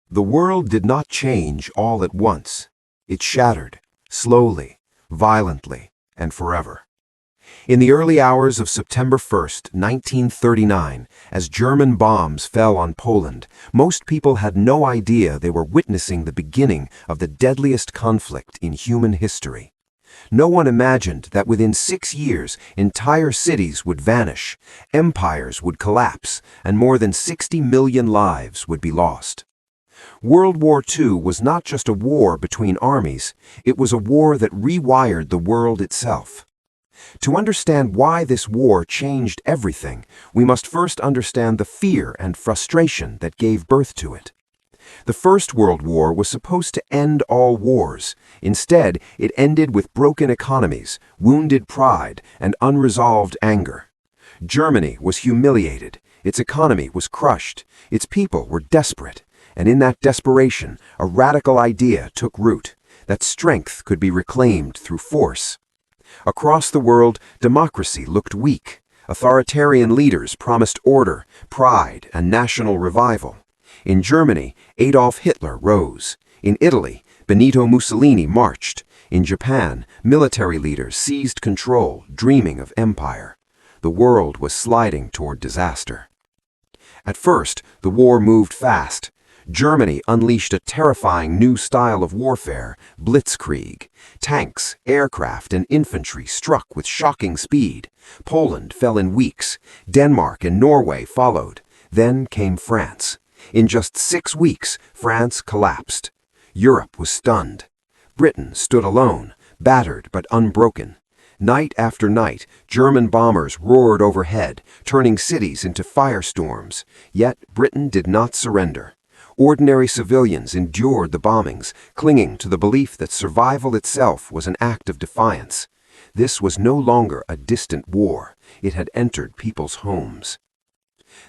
The world did not change all at once. It shattered, slowly, violently, and forever. In the early hours of September 1st, 1939, as German bombs fell on Poland, most people had no idea they were witnessing the beginning of the deadliest conflict in human history. No one imagined that within 6 years, entire cities would vanish, empires would collapse, and more than 60 million lives would be lost. World War II was not just a war between armies, it was a war that rewired the world itself. To understand why this war changed everything, we must first understand the fear and frustration that gave birth to it. The First World War was supposed to end all wars. Instead, it ended with broken economies, wounded pride, and unresolved anger. Germany was humiliated, its economy was crushed, its people were desperate, and in that desperation, a radical idea took root, that strength could be reclaimed through force. Across the world, democracy looked weak. Authoritarian leaders promised order, pride, and national revival. In Germany, Adolf Hitler rose. In Italy, Benito Mussolini marched. In Japan, military leaders seized control, dreaming of empire. The world was sliding toward disaster. At first, the war moved fast. Germany unleashed a terrifying new style of warfare, blitzkrieg. Tanks, aircraft, and infantry struck with shocking speed. Poland fell in weeks. Denmark and Norway followed. Then came France. In just 6 weeks, France collapsed. Europe was stunned. Britain stood alone, battered but unbroken. Night after night, German bombers roared overhead, turning cities into firestorms. Yet Britain did not surrender. Ordinary civilians endured the bombings, clinging to the belief that survival itself was an act of defiance. This was no longer a distant war. It had entered people's homes.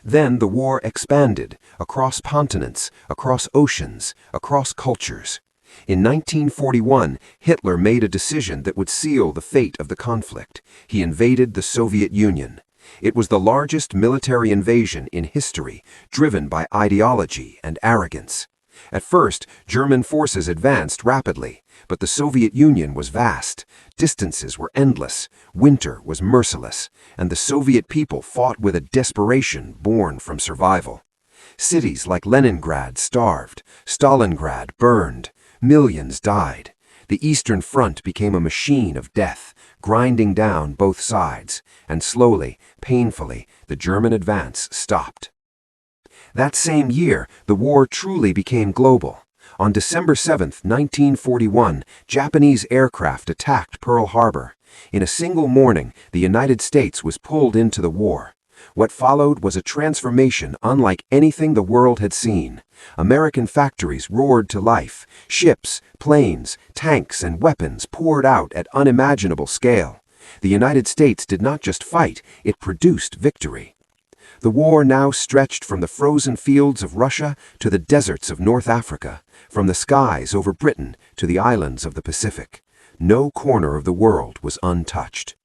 Then the war expanded, across continents, across oceans, across cultures. In 1941, Hitler made a decision that would seal the fate of the conflict. He invaded the Soviet Union. It was the largest military invasion in history, driven by ideology and arrogance. At first, German forces advanced rapidly, but the Soviet Union was vast. Distances were endless, winter was merciless, and the Soviet people fought with a desperation born from survival. Cities like Leningrad starved, Stalingrad burned, millions died. The Eastern Front became a machine of death, grinding down both sides, and slowly, painfully, the German advance stopped. That same year, the war truly became global. On December 7, 1941, Japanese aircraft attacked Pearl Harbor. In a single morning, the United States was pulled into the war. What followed was a transformation unlike anything the world had seen. American factories roared to life. Ships, planes, tanks, and weapons poured out at unimaginable scale. The United States did not just fight, it produced victory. The war now stretched from the frozen fields of Russia to the deserts of North Africa, from the skies over Britain to the islands of the Pacific. No corner of the world was untouched.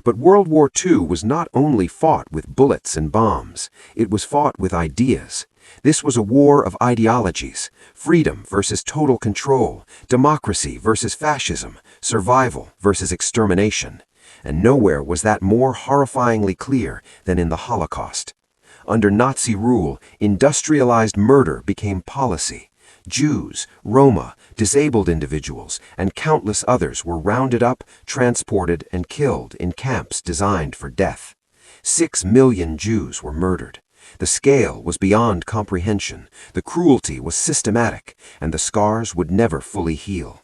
But World War II was not only fought with bullets and bombs, it was fought with ideas. This was a war of ideologies: freedom versus total control, democracy versus fascism, survival versus extermination. And nowhere was that more horrifyingly clear than in the Holocaust. Under Nazi rule, industrialized murder became policy. Jews, Roma, disabled individuals, and countless others were rounded up, transported, and killed in camps designed for death. 6 million Jews were murdered. The scale was beyond comprehension, the cruelty was systematic, and the scars would never fully heal.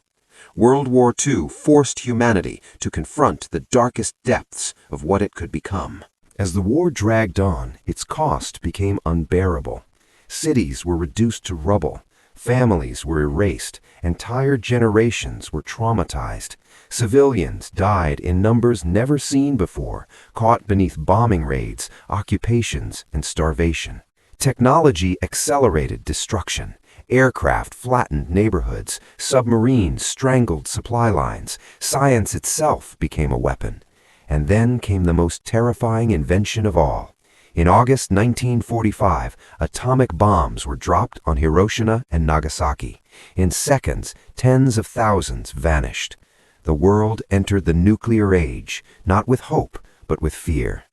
World War II forced humanity to confront the darkest depths of what it could become. As the war dragged on, its cost became unbearable. Cities were reduced to rubble. Families were erased. Entire generations were traumatized. Civilians died in numbers never seen before, caught beneath bombing raids, occupations, and starvation. Technology accelerated destruction. Aircraft flattened neighborhoods, submarines strangled supply lines, science itself became a weapon. And then came the most terrifying invention of all. In August 1945, atomic bombs were dropped on Hiroshima and Nagasaki. In seconds, tens of thousands vanished. The world entered the nuclear age, not with hope, but with fear.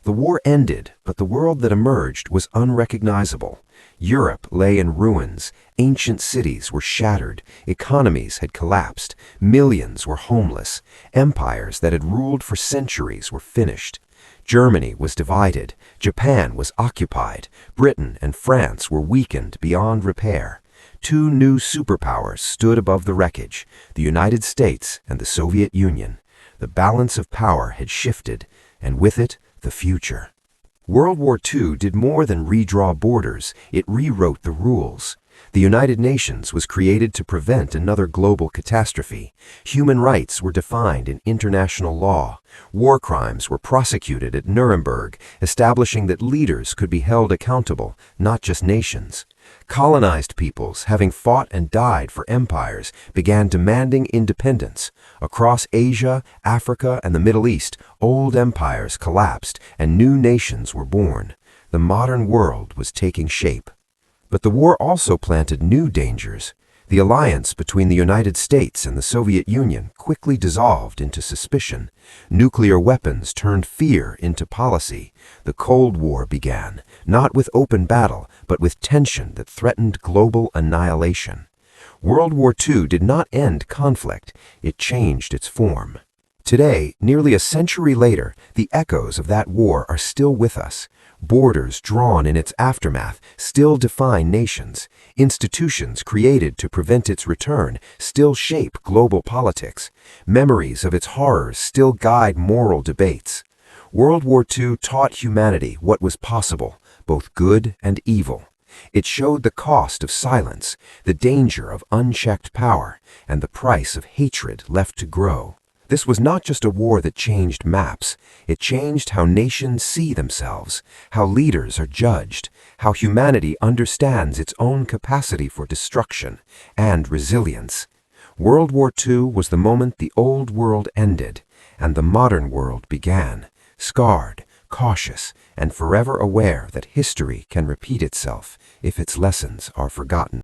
The war ended, but the world that emerged was unrecognizable. Europe lay in ruins, ancient cities were shattered, economies had collapsed, millions were homeless, empires that had ruled for centuries were finished. Germany was divided, Japan was occupied, Britain and France were weakened beyond repair. Two new superpowers stood above the wreckage, the United States and the Soviet Union. The balance of power had shifted, and with it, the future. World War II did more than redraw borders, it rewrote the rules. The United Nations was created to prevent another global catastrophe. Human rights were defined in international law. War crimes were prosecuted at Nuremberg, establishing that leaders could be held accountable, not just nations. Colonized peoples, having fought and died for empires, began demanding independence. Across Asia, Africa, and the Middle East, old empires collapsed and new nations were born. The modern world was taking shape. But the war also planted new dangers. The alliance between the United States and the Soviet Union quickly dissolved into suspicion. Nuclear weapons turned fear into policy. The Cold War began, not with open battle, but with tension that threatened global annihilation. World War II did not end conflict, it changed its form. Today, nearly a century later, the echoes of that war are still with us. Borders drawn in its aftermath still define nations. Institutions created to prevent its return still shape global politics. Memories of its horrors still guide moral debates. World War II taught humanity what was possible, both good and evil. It showed the cost of silence, the danger of unchecked power, and the price of hatred left to grow. This was not just a war that changed maps. It changed how nations see themselves, how leaders are judged, how humanity understands its own capacity for destruction and resilience. World War II was the moment the old world ended and the modern world began, scarred, cautious, and forever aware that history can repeat itself if its lessons are forgotten.